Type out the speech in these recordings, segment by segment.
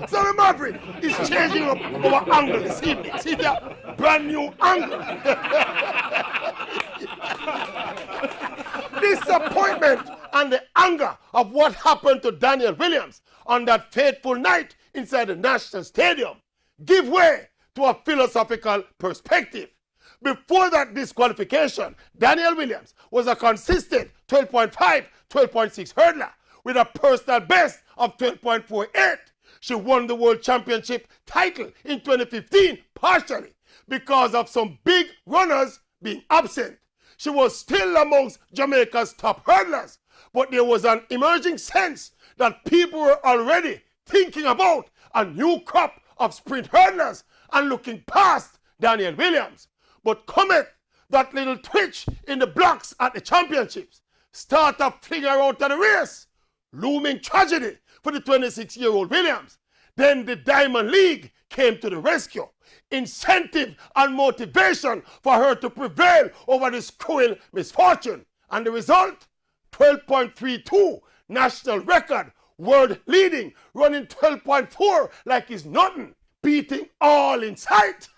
So the Maverick is changing up our angle this evening. See that brand new angle. Disappointment and the anger of what happened to Daniel Williams on that fateful night inside the National Stadium give way to a philosophical perspective. Before that disqualification, Daniel Williams was a consistent 12.5, 12.6 hurdler with a personal best of 12.48. She won the World Championship title in 2015 partially because of some big runners being absent. She was still amongst Jamaica's top hurdlers, but there was an emerging sense that people were already thinking about a new crop of sprint hurdlers and looking past Daniel Williams. But cometh that little twitch in the blocks at the championships, start a flinger out of the race, looming tragedy for the 26-year-old Williams. Then the Diamond League came to the rescue. Incentive and motivation for her to prevail over this cruel misfortune. And the result? 12.32 national record, world leading, running 12.4 like it's nothing, beating all in sight.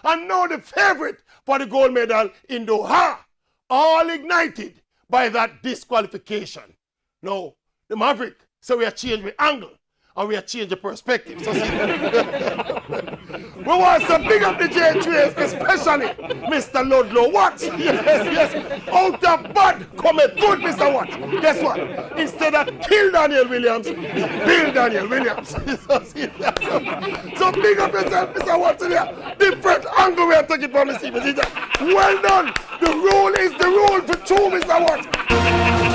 And now the favorite for the gold medal in Doha, all ignited by that disqualification. Now, the Maverick, so we are changing the angle and we are changing the perspective. So see, we want to big up the J3, especially Mr. Ludlow Watts. Yes. Out of bad, cometh good, Mr. Watts. Guess what? Instead of kill Daniel Williams, build Daniel Williams. So big up yourself, Mr. Watts. Different angle we are taking from the season. Well done. The rule is the rule for two, Mr. Watts.